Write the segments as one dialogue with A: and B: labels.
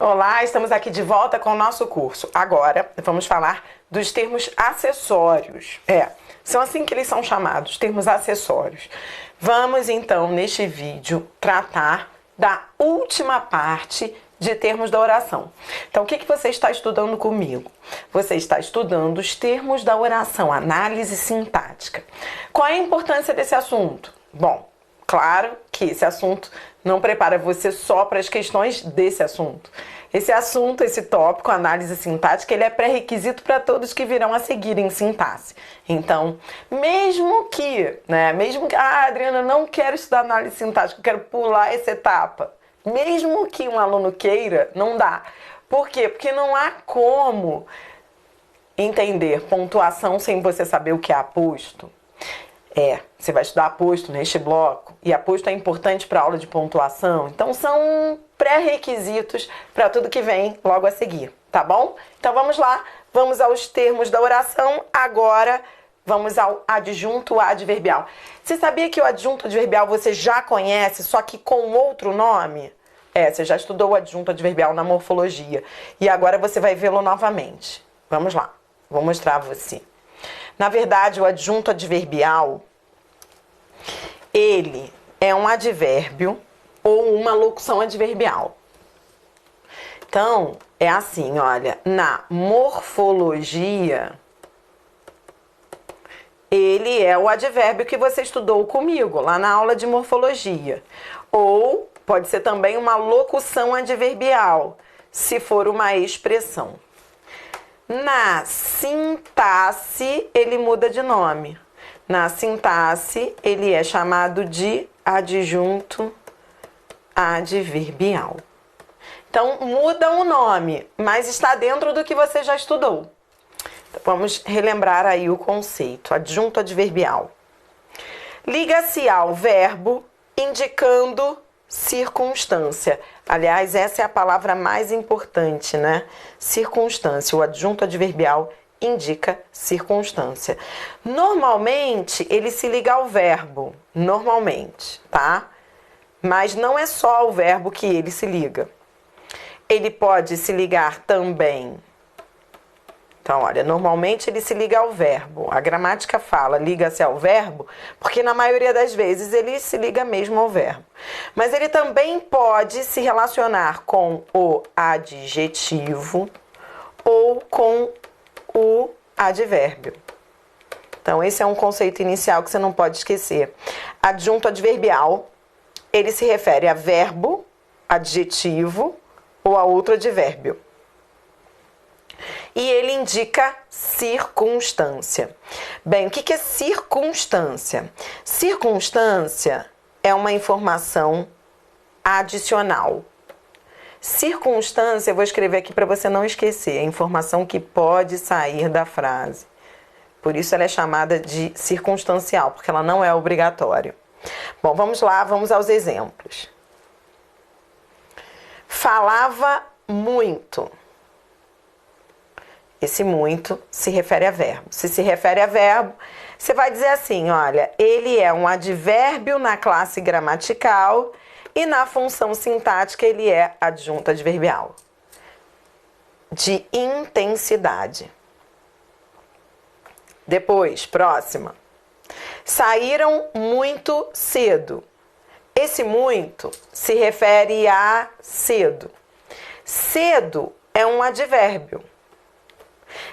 A: Olá, estamos aqui de volta com o nosso curso. Agora vamos falar dos termos acessórios. São assim que eles são chamados, termos acessórios. Vamos então, neste vídeo, tratar da última parte de termos da oração. Então, o que você está estudando comigo? Você está estudando os termos da oração, análise sintática. Qual é a importância desse assunto? Bom, claro que esse assunto não prepara você só para as questões desse assunto. Esse assunto, esse tópico, análise sintática, ele é pré-requisito para todos que virão a seguir em sintaxe. Então, mesmo que, Adriana, eu não quero estudar análise sintática, eu quero pular essa etapa. Mesmo que um aluno queira, não dá. Por quê? Porque não há como entender pontuação sem você saber o que é aposto. Você vai estudar aposto neste bloco, e aposto é importante para a aula de pontuação, então são pré-requisitos para tudo que vem logo a seguir, tá bom? Então vamos lá, vamos aos termos da oração, agora vamos ao adjunto adverbial. Você sabia que o adjunto adverbial você já conhece, só que com outro nome? Você já estudou o adjunto adverbial na morfologia, e agora você vai vê-lo novamente. Vamos lá, vou mostrar a você. Na verdade, o adjunto adverbial, ele é um advérbio ou uma locução adverbial. Então, é assim, olha, na morfologia, ele é o advérbio que você estudou comigo, lá na aula de morfologia. Ou pode ser também uma locução adverbial, se for uma expressão. Na sintaxe, ele muda de nome. Na sintaxe, ele é chamado de adjunto adverbial. Então, muda o nome, mas está dentro do que você já estudou. Então, vamos relembrar aí o conceito. Adjunto adverbial. Liga-se ao verbo indicando circunstância. Aliás, essa é a palavra mais importante, né? Circunstância. O adjunto adverbial indica circunstância. Normalmente, ele se liga ao verbo. Normalmente, tá? Mas não é só ao verbo que ele se liga. Ele pode se ligar também. Então, olha, normalmente ele se liga ao verbo. A gramática fala, liga-se ao verbo, porque na maioria das vezes ele se liga mesmo ao verbo. Mas ele também pode se relacionar com o adjetivo ou com o advérbio. Então, esse é um conceito inicial que você não pode esquecer. Adjunto adverbial, ele se refere a verbo, adjetivo ou a outro advérbio. E ele indica circunstância. Bem, o que é circunstância? Circunstância é uma informação adicional. Circunstância, eu vou escrever aqui para você não esquecer, é informação que pode sair da frase. Por isso ela é chamada de circunstancial, porque ela não é obrigatória. Bom, vamos lá, vamos aos exemplos. Falava muito. Esse muito se refere a verbo. Se se refere a verbo, você vai dizer assim, olha, ele é um advérbio na classe gramatical e na função sintática ele é adjunto adverbial. De intensidade. Depois, próxima. Saíram muito cedo. Esse muito se refere a cedo. Cedo é um advérbio.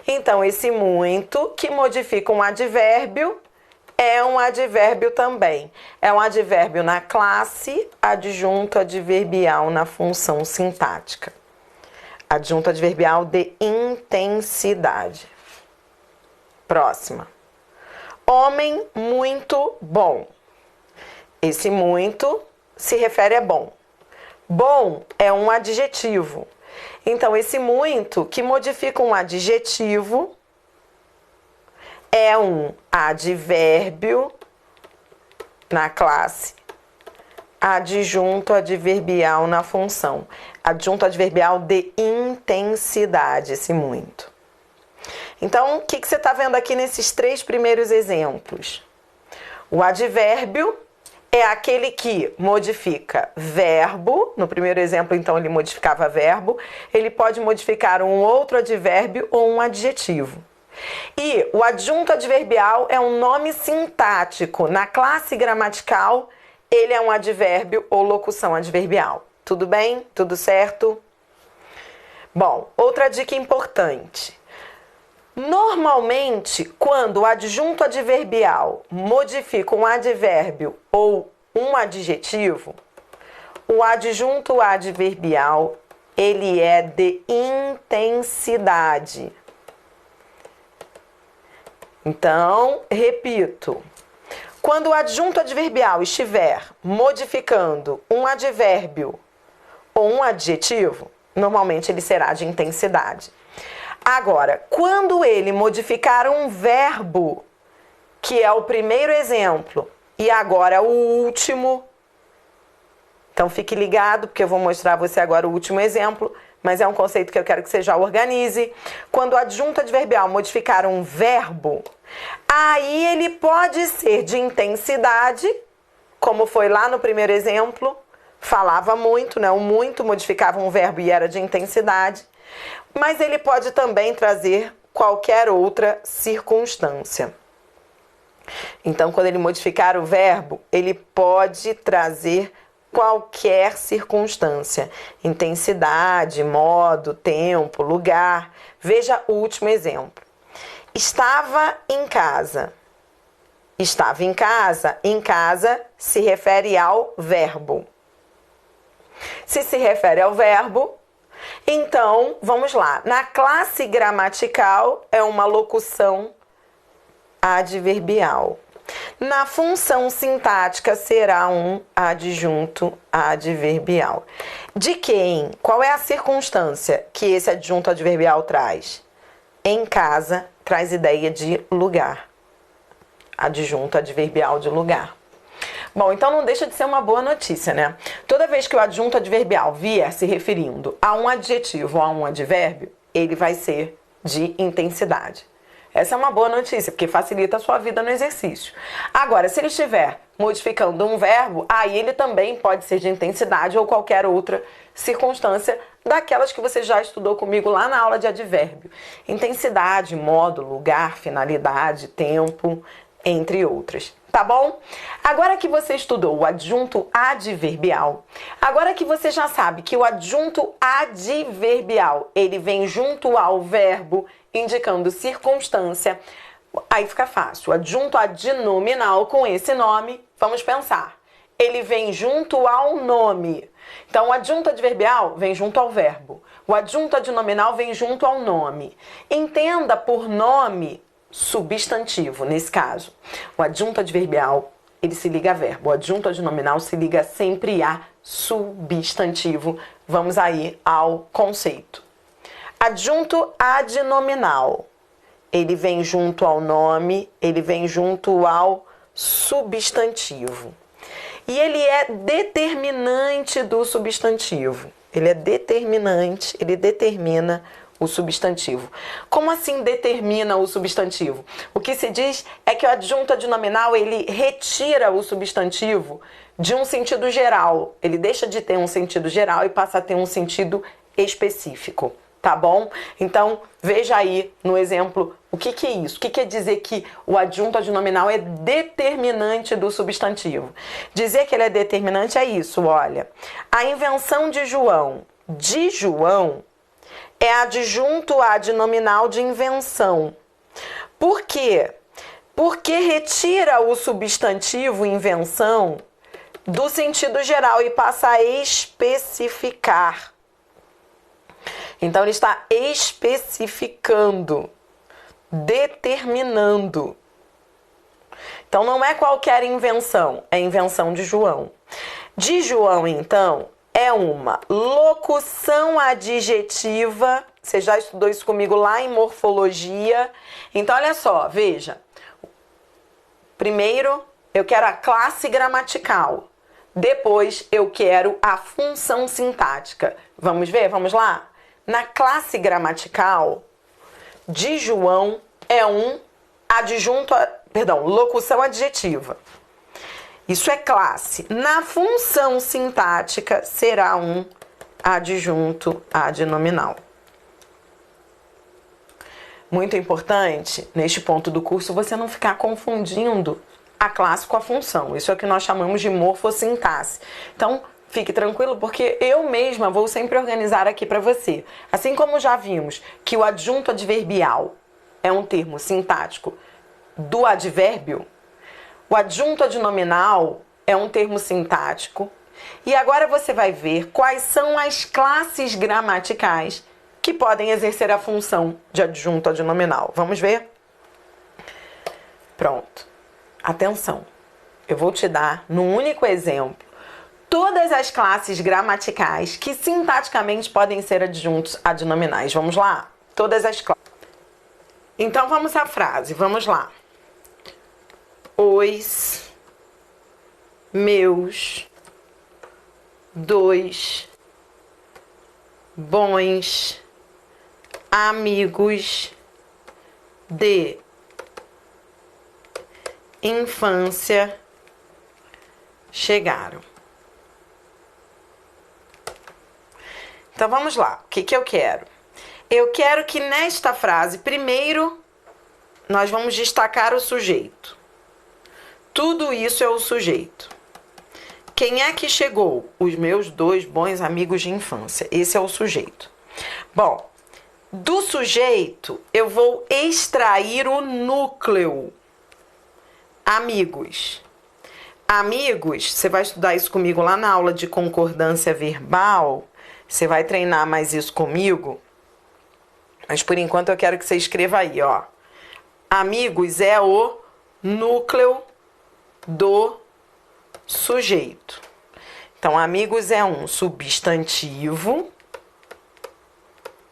A: Então, esse muito, que modifica um advérbio, é um advérbio também. É um advérbio na classe, adjunto adverbial na função sintática. Adjunto adverbial de intensidade. Próxima. Homem muito bom. Esse muito se refere a bom. Bom é um adjetivo. Então, esse muito, que modifica um adjetivo, é um advérbio na classe, adjunto adverbial na função. Adjunto adverbial de intensidade, esse muito. Então, o que você está vendo aqui nesses três primeiros exemplos? O advérbio é aquele que modifica verbo. No primeiro exemplo, então, ele modificava verbo. Ele pode modificar um outro advérbio ou um adjetivo. E o adjunto adverbial é um nome sintático. Na classe gramatical, ele é um advérbio ou locução adverbial. Tudo bem? Tudo certo? Bom, outra dica importante. Normalmente, quando o adjunto adverbial modifica um advérbio ou um adjetivo, o adjunto adverbial, ele é de intensidade. Então, repito, quando o adjunto adverbial estiver modificando um advérbio ou um adjetivo, normalmente ele será de intensidade. Agora, quando ele modificar um verbo, que é o primeiro exemplo, e agora o último, então fique ligado, porque eu vou mostrar a você agora o último exemplo, mas é um conceito que eu quero que você já organize. Quando o adjunto adverbial modificar um verbo, aí ele pode ser de intensidade, como foi lá no primeiro exemplo, falava muito, né? O muito modificava um verbo e era de intensidade. Mas ele pode também trazer qualquer outra circunstância. Então, quando ele modificar o verbo, ele pode trazer qualquer circunstância. Intensidade, modo, tempo, lugar. Veja o último exemplo. Estava em casa. Estava em casa se refere ao verbo. Se refere ao verbo, então, vamos lá. Na classe gramatical, é uma locução adverbial. Na função sintática, será um adjunto adverbial. De quem? Qual é a circunstância que esse adjunto adverbial traz? Em casa, traz ideia de lugar. Adjunto adverbial de lugar. Bom, então não deixa de ser uma boa notícia, né? Toda vez que o adjunto adverbial vier se referindo a um adjetivo ou a um advérbio, ele vai ser de intensidade. Essa é uma boa notícia, porque facilita a sua vida no exercício. Agora, se ele estiver modificando um verbo, aí ele também pode ser de intensidade ou qualquer outra circunstância daquelas que você já estudou comigo lá na aula de advérbio. Intensidade, modo, lugar, finalidade, tempo, entre outras. Tá bom? Agora que você estudou o adjunto adverbial, agora que você já sabe que o adjunto adverbial, ele vem junto ao verbo, indicando circunstância, aí fica fácil. O adjunto adnominal com esse nome, vamos pensar, ele vem junto ao nome. Então, o adjunto adverbial vem junto ao verbo. O adjunto adnominal vem junto ao nome. Entenda por nome substantivo, nesse caso. O adjunto adverbial, ele se liga a verbo. O adjunto adnominal se liga sempre a substantivo. Vamos aí ao conceito. Adjunto adnominal, ele vem junto ao nome, ele vem junto ao substantivo. E ele é determinante do substantivo. Ele é determinante, ele determina o substantivo. Como assim determina o substantivo? O que se diz é que o adjunto adnominal, ele retira o substantivo de um sentido geral. Ele deixa de ter um sentido geral e passa a ter um sentido específico. Tá bom? Então, veja aí no exemplo o que é isso. O que quer dizer que o adjunto adnominal é determinante do substantivo? Dizer que ele é determinante é isso, olha. A invenção de João é adjunto adnominal de invenção. Por quê? Porque retira o substantivo invenção do sentido geral e passa a especificar. Então, ele está especificando, determinando. Então, não é qualquer invenção, é invenção de João. De João, então, é uma locução adjetiva. Você já estudou isso comigo lá em morfologia. Então, olha só, veja. Primeiro, eu quero a classe gramatical. Depois, eu quero a função sintática. Vamos ver? Vamos lá? Na classe gramatical, de João é um locução adjetiva. Isso é classe. Na função sintática, será um adjunto adnominal. Muito importante, neste ponto do curso, você não ficar confundindo a classe com a função. Isso é o que nós chamamos de morfossintaxe. Então, fique tranquilo, porque eu mesma vou sempre organizar aqui para você. Assim como já vimos que o adjunto adverbial é um termo sintático do advérbio, o adjunto adnominal é um termo sintático. E agora você vai ver quais são as classes gramaticais que podem exercer a função de adjunto adnominal. Vamos ver? Pronto. Atenção. Eu vou te dar, num único exemplo, todas as classes gramaticais que sintaticamente podem ser adjuntos adnominais. Vamos lá? Todas as classes. Então vamos à frase. Vamos lá. Os meus dois bons amigos de infância chegaram. Então vamos lá. O que eu quero? Eu quero que nesta frase, primeiro, nós vamos destacar o sujeito. Tudo isso é o sujeito. Quem é que chegou? Os meus dois bons amigos de infância. Esse é o sujeito. Bom, do sujeito eu vou extrair o núcleo. Amigos. Amigos, você vai estudar isso comigo lá na aula de concordância verbal. Você vai treinar mais isso comigo. Mas por enquanto eu quero que você escreva aí, ó. Amigos é o núcleo do sujeito. Então, amigos é um substantivo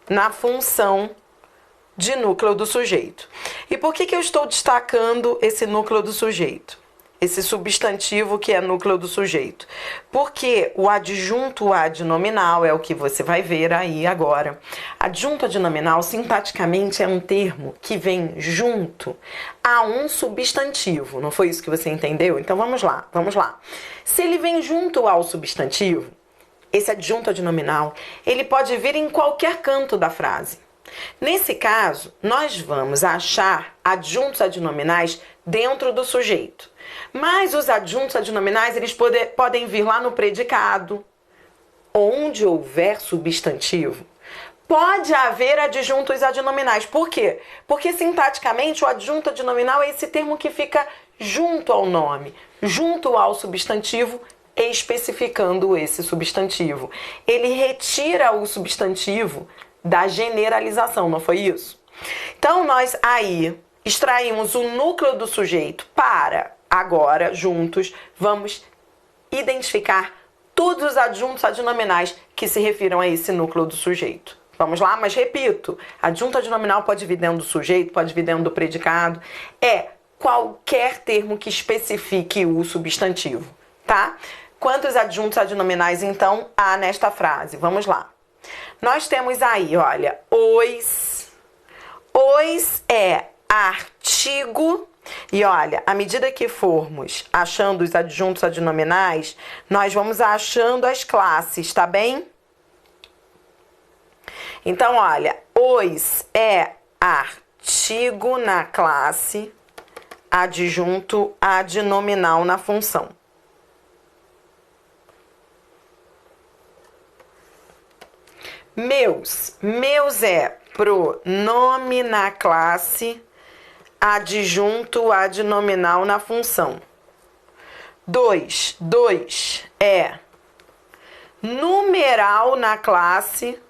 A: na função de núcleo do sujeito. E por que eu estou destacando esse núcleo do sujeito? Esse substantivo que é núcleo do sujeito. Porque o adjunto adnominal é o que você vai ver aí agora. Adjunto adnominal, sintaticamente, é um termo que vem junto a um substantivo. Não foi isso que você entendeu? Então vamos lá, vamos lá. Se ele vem junto ao substantivo, esse adjunto adnominal, ele pode vir em qualquer canto da frase. Nesse caso, nós vamos achar adjuntos adnominais dentro do sujeito. Mas os adjuntos adnominais, eles podem vir lá no predicado, onde houver substantivo. Pode haver adjuntos adnominais. Por quê? Porque sintaticamente o adjunto adnominal é esse termo que fica junto ao nome, junto ao substantivo, especificando esse substantivo. Ele retira o substantivo da generalização, não foi isso? Então, nós aí extraímos o núcleo do sujeito para, agora, juntos, vamos identificar todos os adjuntos adnominais que se refiram a esse núcleo do sujeito. Vamos lá? Mas repito, adjunto adnominal pode vir dentro do sujeito, pode vir dentro do predicado. É qualquer termo que especifique o substantivo, tá? Quantos adjuntos adnominais, então, há nesta frase? Vamos lá. Nós temos aí, olha, os. Os é artigo. E olha, à medida que formos achando os adjuntos adnominais, nós vamos achando as classes, tá bem? Então, olha, os é artigo na classe, adjunto adnominal na função. Meus. Meus é pronome na classe, adjunto adnominal na função. Dois. Dois é numeral na classe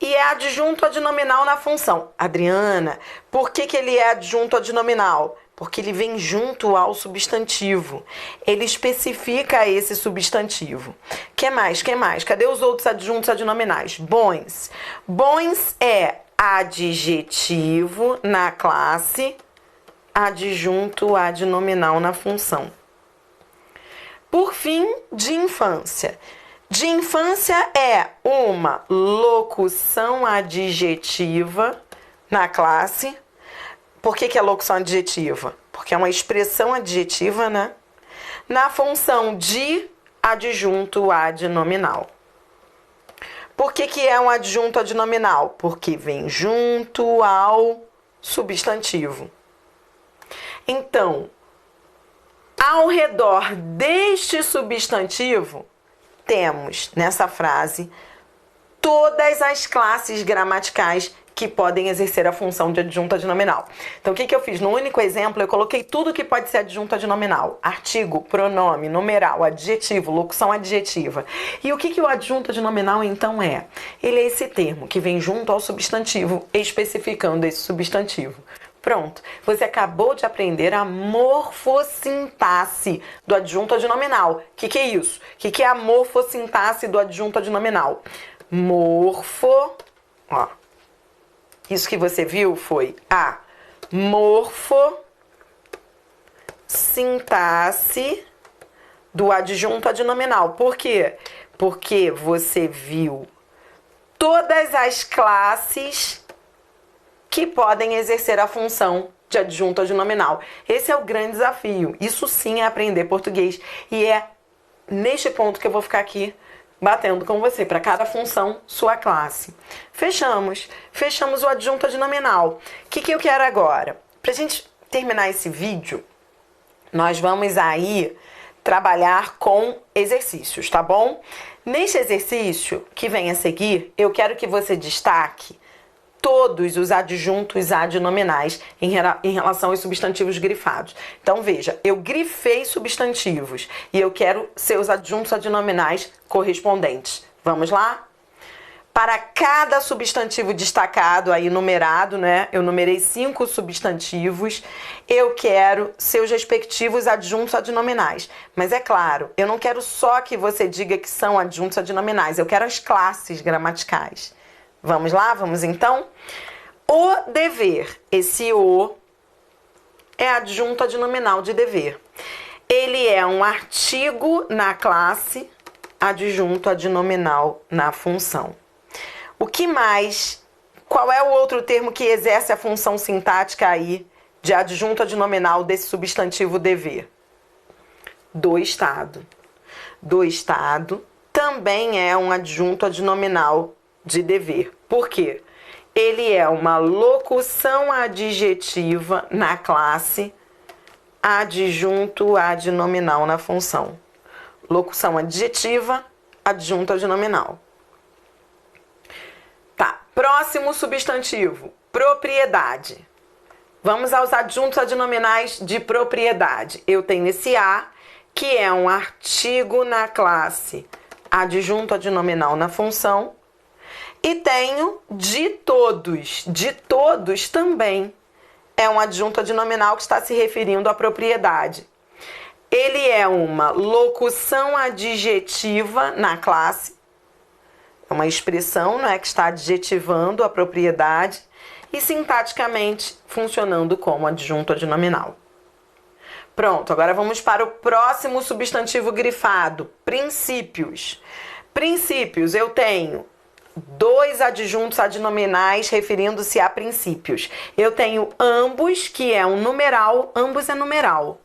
A: e é adjunto adnominal na função. Adriana, por que ele é adjunto adnominal? Porque ele vem junto ao substantivo. Ele especifica esse substantivo. Que mais? Que mais? Cadê os outros adjuntos adnominais? Bons. Bons é adjetivo na classe, adjunto adnominal na função. Por fim, de infância. De infância é uma locução adjetiva na classe. Por que é locução adjetiva? Porque é uma expressão adjetiva, né? na função de adjunto adnominal. Por que é um adjunto adnominal? Porque vem junto ao substantivo. Então, ao redor deste substantivo, temos nessa frase todas as classes gramaticais que podem exercer a função de adjunto adnominal. Então, o que eu fiz? No único exemplo, eu coloquei tudo que pode ser adjunto adnominal. Artigo, pronome, numeral, adjetivo, locução adjetiva. E o que o adjunto adnominal, então, é? Ele é esse termo que vem junto ao substantivo, especificando esse substantivo. Pronto, você acabou de aprender a morfossintaxe do adjunto adnominal. O que é isso? O que é a morfossintaxe do adjunto adnominal? Isso que você viu foi a morfossintaxe do adjunto adnominal. Por quê? Porque você viu todas as classes que podem exercer a função de adjunto adnominal. Esse é o grande desafio. Isso sim é aprender português. E é neste ponto que eu vou ficar aqui batendo com você, para cada função, sua classe. Fechamos o adjunto adnominal. O que eu quero agora? Para a gente terminar esse vídeo, nós vamos aí trabalhar com exercícios, tá bom? Neste exercício que vem a seguir, eu quero que você destaque todos os adjuntos adnominais em relação aos substantivos grifados. Então, veja, eu grifei substantivos e eu quero seus adjuntos adnominais correspondentes. Vamos lá? Para cada substantivo destacado, aí numerado, né? Eu numerei 5 substantivos. Eu quero seus respectivos adjuntos adnominais. Mas é claro, eu não quero só que você diga que são adjuntos adnominais. Eu quero as classes gramaticais. Vamos lá? Vamos então? O dever. Esse o é adjunto adnominal de dever. Ele é um artigo na classe, adjunto adnominal na função. O que mais? Qual é o outro termo que exerce a função sintática aí de adjunto adnominal desse substantivo dever? Do estado. Do estado também é um adjunto adnominal de dever. Por quê? Ele é uma locução adjetiva na classe, adjunto adnominal na função. Locução adjetiva, adjunto adnominal. Tá, próximo substantivo, propriedade. Vamos aos adjuntos adnominais de propriedade. Eu tenho esse a, que é um artigo na classe, adjunto adnominal na função. E tenho de todos. De todos também é um adjunto adnominal que está se referindo à propriedade. Ele é uma locução adjetiva na classe. É uma expressão, não é, que está adjetivando a propriedade e sintaticamente funcionando como adjunto adnominal. Pronto, agora vamos para o próximo substantivo grifado, princípios. Princípios, eu tenho 2 adjuntos adnominais referindo-se a princípios. Eu tenho ambos, que é um numeral. Ambos é numeral.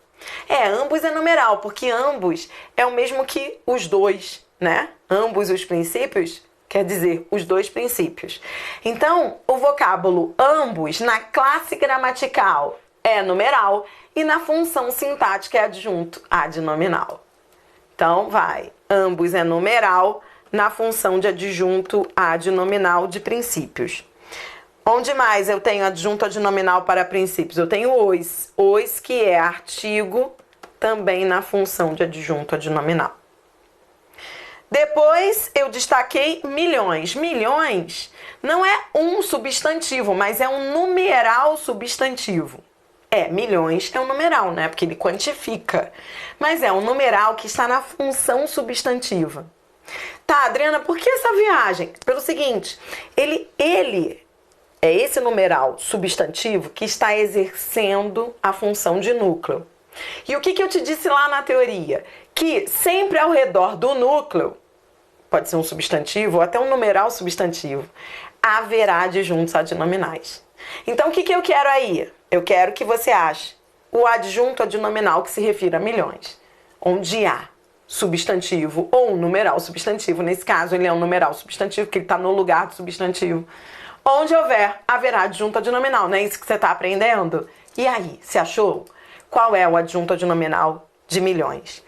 A: Ambos é numeral, porque ambos é o mesmo que os dois, né? Ambos os princípios quer dizer os dois princípios. Então, o vocábulo ambos na classe gramatical é numeral e na função sintática é adjunto adnominal. Então, vai. Ambos é numeral na função de adjunto adnominal de princípios. Onde mais eu tenho adjunto adnominal para princípios? Eu tenho os. Os, que é artigo, também na função de adjunto adnominal. Depois eu destaquei milhões. Milhões não é um substantivo, mas é um numeral substantivo. Milhões é um numeral, né? Porque ele quantifica. Mas é um numeral que está na função substantiva. Tá, Adriana, por que essa viagem? Pelo seguinte, ele é esse numeral substantivo que está exercendo a função de núcleo. E o que eu te disse lá na teoria? Que sempre ao redor do núcleo, pode ser um substantivo ou até um numeral substantivo, haverá adjuntos adnominais. Então, o que eu quero aí? Eu quero que você ache o adjunto adnominal que se refira a milhões. onde há substantivo ou um numeral substantivo, nesse caso ele é um numeral substantivo, porque ele está no lugar do substantivo. Onde houver, haverá adjunto adnominal, não é isso que você está aprendendo? E aí, você achou? Qual é o adjunto adnominal de milhões?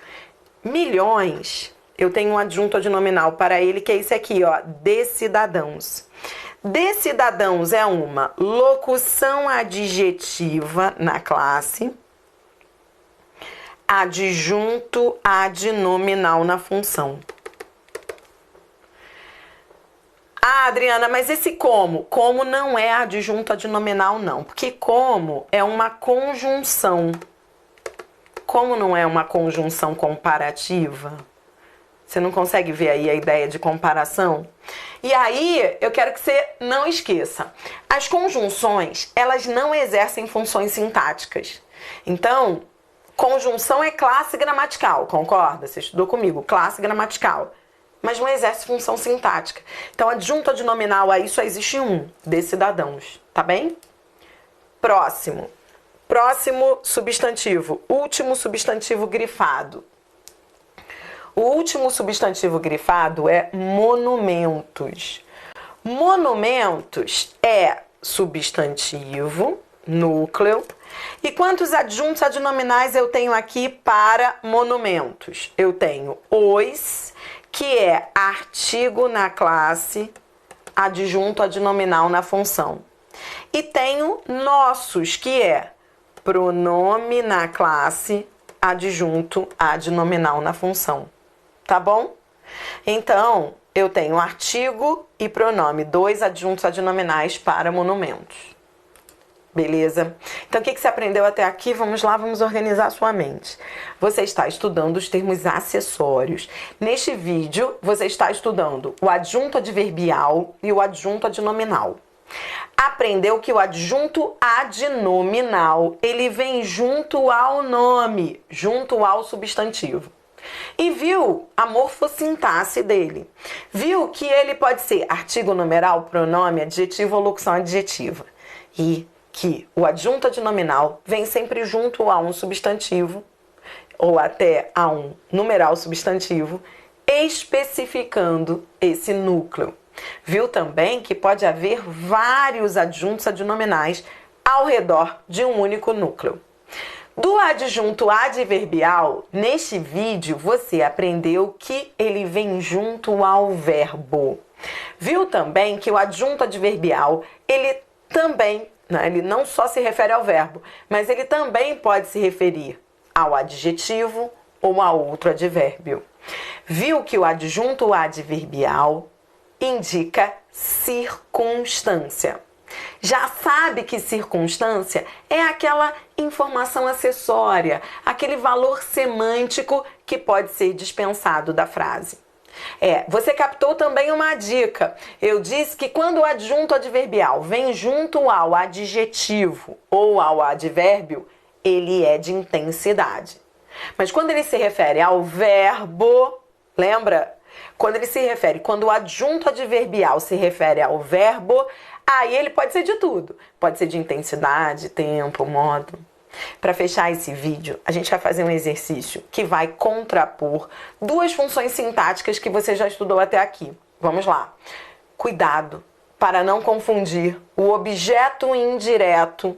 A: Milhões, eu tenho um adjunto adnominal para ele, que é esse aqui, ó, de cidadãos. De cidadãos é uma locução adjetiva na classe, adjunto adnominal na função. Ah, Adriana, mas esse como? Como não é adjunto adnominal, não. Porque como é uma conjunção. Como não é uma conjunção comparativa, você não consegue ver aí a ideia de comparação? E aí, eu quero que você não esqueça. As conjunções, elas não exercem funções sintáticas. Então, conjunção é classe gramatical, concorda? Você estudou comigo, classe gramatical. Mas não exerce função sintática. Então, adjunto adnominal aí só existe um, de cidadãos, tá bem? Próximo substantivo, último substantivo grifado. O último substantivo grifado é monumentos. Monumentos é substantivo, núcleo. E quantos adjuntos adnominais eu tenho aqui para monumentos? Eu tenho os, que é artigo na classe, adjunto adnominal na função. E tenho nossos, que é pronome na classe, adjunto adnominal na função. Tá bom? Então, eu tenho artigo e pronome, dois adjuntos adnominais para monumentos. Beleza? Então, o que você aprendeu até aqui? Vamos lá, vamos organizar a sua mente. Você está estudando os termos acessórios. Neste vídeo, você está estudando o adjunto adverbial e o adjunto adnominal. Aprendeu que o adjunto adnominal, ele vem junto ao nome, junto ao substantivo. E viu a morfossintaxe dele. Viu que ele pode ser artigo numeral, pronome, adjetivo ou locução adjetiva. E que o adjunto adnominal vem sempre junto a um substantivo, ou até a um numeral substantivo, especificando esse núcleo. Viu também que pode haver vários adjuntos adnominais ao redor de um único núcleo. Do adjunto adverbial, neste vídeo você aprendeu que ele vem junto ao verbo. Viu também que o adjunto adverbial, ele também, ele não só se refere ao verbo, mas ele também pode se referir ao adjetivo ou a outro advérbio. Viu que o adjunto adverbial indica circunstância. Já sabe que circunstância é aquela informação acessória, aquele valor semântico que pode ser dispensado da frase. Você captou também uma dica. Eu disse que quando o adjunto adverbial vem junto ao adjetivo ou ao advérbio, ele é de intensidade. Mas quando ele se refere ao verbo, lembra? Quando o adjunto adverbial se refere ao verbo, aí ele pode ser de tudo. Pode ser de intensidade, tempo, modo. Para fechar esse vídeo, a gente vai fazer um exercício que vai contrapor duas funções sintáticas que você já estudou até aqui. Vamos lá. Cuidado para não confundir o objeto indireto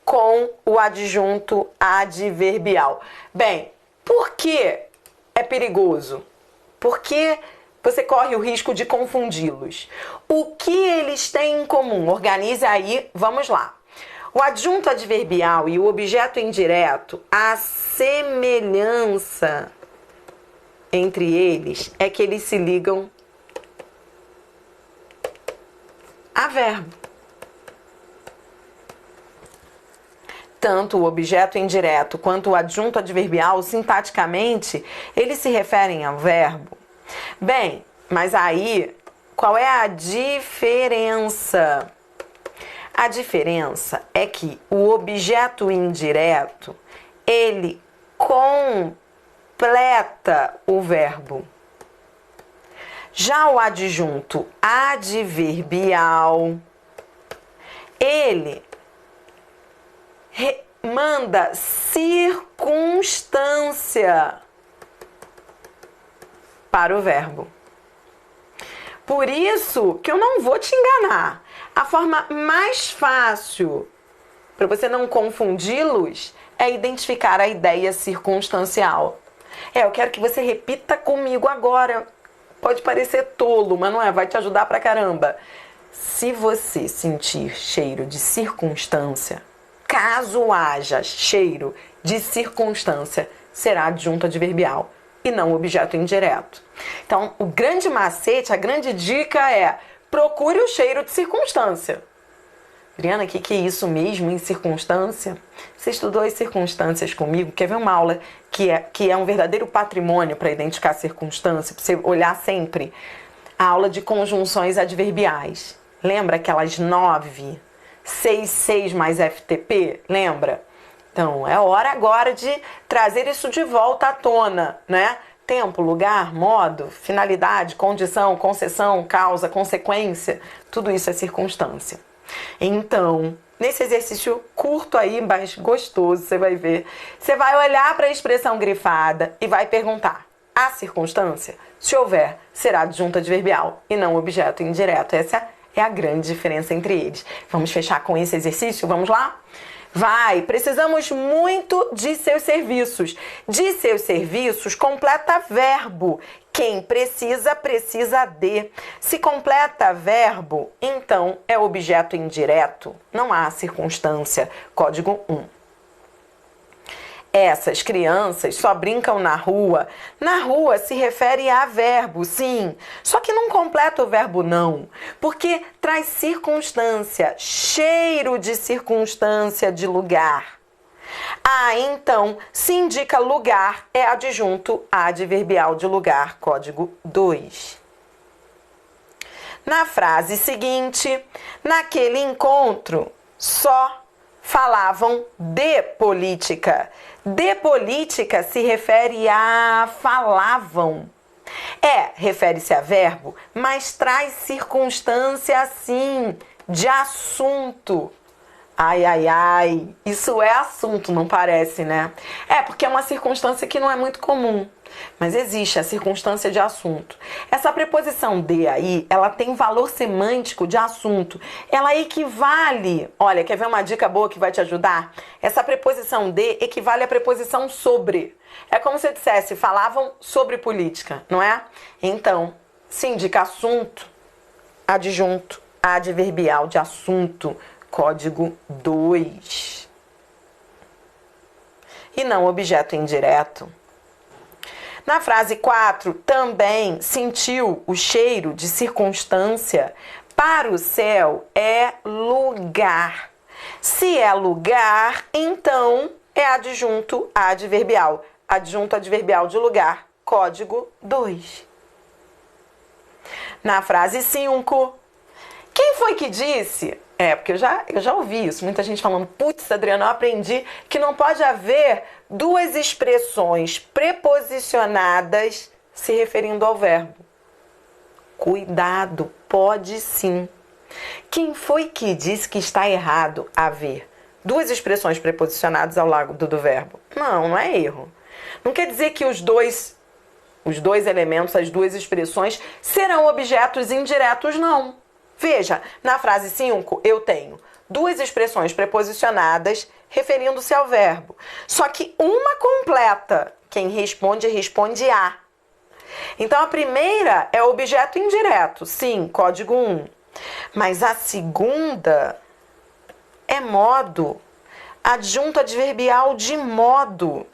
A: com o adjunto adverbial. Bem, por que é perigoso? Porque você corre o risco de confundi-los. O que eles têm em comum? Organize aí, vamos lá. O adjunto adverbial e o objeto indireto, a semelhança entre eles é que eles se ligam a verbo. Tanto o objeto indireto quanto o adjunto adverbial, sintaticamente, eles se referem ao verbo. Bem, mas aí, qual é a diferença? A diferença é que o objeto indireto, ele completa o verbo. Já o adjunto adverbial, ele manda circunstância para o verbo. Por isso que eu não vou te enganar. A forma mais fácil para você não confundi-los é identificar a ideia circunstancial. Eu quero que você repita comigo agora. Pode parecer tolo, mas não é, vai te ajudar pra caramba. Se você sentir cheiro de circunstância, caso haja cheiro de circunstância, será adjunto adverbial e não objeto indireto. Então, o grande macete, a grande dica é: procure o cheiro de circunstância. Adriana, o que é isso mesmo, em circunstância? Você estudou as circunstâncias comigo? Quer ver uma aula que é um verdadeiro patrimônio para identificar circunstância, para você olhar sempre? A aula de conjunções adverbiais. Lembra aquelas 9, 6, 6 mais FTP? Lembra? Então, é hora agora de trazer isso de volta à tona, né? Tempo, lugar, modo, finalidade, condição, concessão, causa, consequência. Tudo isso é circunstância. Então, nesse exercício curto aí, mas gostoso, você vai ver. Você vai olhar para a expressão grifada e vai perguntar: a circunstância? Se houver, será adjunto adverbial e não objeto indireto. Essa é a grande diferença entre eles. Vamos fechar com esse exercício? Vamos lá? Vai! Precisamos muito de seus serviços. De seus serviços, completa verbo. Quem precisa, precisa de. Se completa verbo, então é objeto indireto. Não há circunstância. Código 1. Essas crianças só brincam na rua. Na rua se refere a verbo, sim. Só que não completa o verbo não, porque traz circunstância, cheiro de circunstância de lugar. Ah, então, se indica lugar, é adjunto adverbial de lugar, código 2. Na frase seguinte, naquele encontro, só falavam de política. De política se refere a falavam. Refere-se a verbo, mas traz circunstância sim, de assunto. Ai, ai, ai, isso é assunto, não parece, né? Porque é uma circunstância que não é muito comum, mas existe a circunstância de assunto. Essa preposição de aí, ela tem valor semântico de assunto. Ela equivale, olha, quer ver uma dica boa que vai te ajudar? Essa preposição de equivale à preposição sobre. É como se dissesse, falavam sobre política, não é? Então, se indica assunto, adjunto, adverbial de assunto, código 2. E não objeto indireto. Na frase 4, também sentiu o cheiro de circunstância. Para o céu é lugar. Se é lugar, então é adjunto adverbial. Adjunto adverbial de lugar, código 2. Na frase 5, quem foi que disse? Porque eu já ouvi isso, muita gente falando: putz, Adriana, eu aprendi que não pode haver duas expressões preposicionadas se referindo ao verbo. Cuidado, pode sim. Quem foi que disse que está errado haver duas expressões preposicionadas ao lado do verbo? Não é erro. Não quer dizer que os dois elementos, as duas expressões, serão objetos indiretos, não. Veja, na frase 5, eu tenho duas expressões preposicionadas referindo-se ao verbo. Só que uma completa. Quem responde, responde a. Então, a primeira é objeto indireto. Sim, código 1. Mas a segunda é modo. Adjunto adverbial de modo.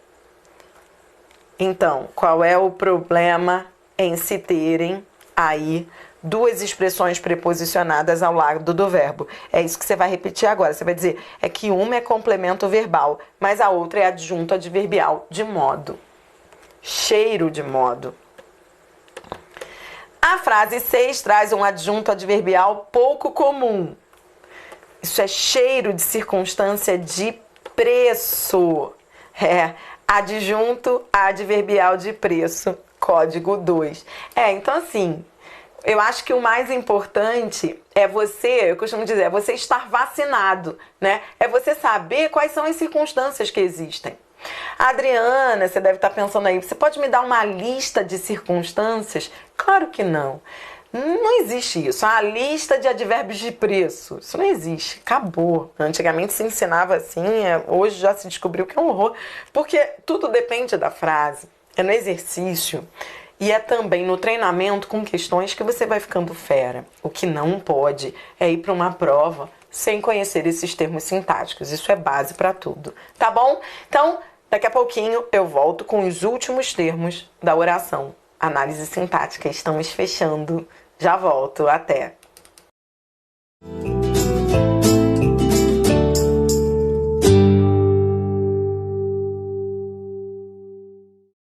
A: Então, qual é o problema em se terem aí duas expressões preposicionadas ao lado do verbo? É isso que você vai repetir agora. Você vai dizer que uma é complemento verbal, mas a outra é adjunto adverbial de modo. Cheiro de modo. A frase 6 traz um adjunto adverbial pouco comum. Isso é cheiro de circunstância de preço. Adjunto adverbial de preço, código 2. Então assim, Eu acho que o mais importante é você, eu costumo dizer, é você estar vacinado, né? É você saber quais são as circunstâncias que existem. Adriana, você deve estar pensando aí, você pode me dar uma lista de circunstâncias? Claro que não. Não existe isso. A lista de advérbios de preço. Isso não existe. Acabou. Antigamente se ensinava assim, hoje já se descobriu que é um horror. Porque tudo depende da frase. É no exercício. E é também no treinamento com questões que você vai ficando fera. O que não pode é ir para uma prova sem conhecer esses termos sintáticos. Isso é base para tudo. Tá bom? Então, daqui a pouquinho eu volto com os últimos termos da oração. Análise sintática. Estamos fechando. Já volto. Até!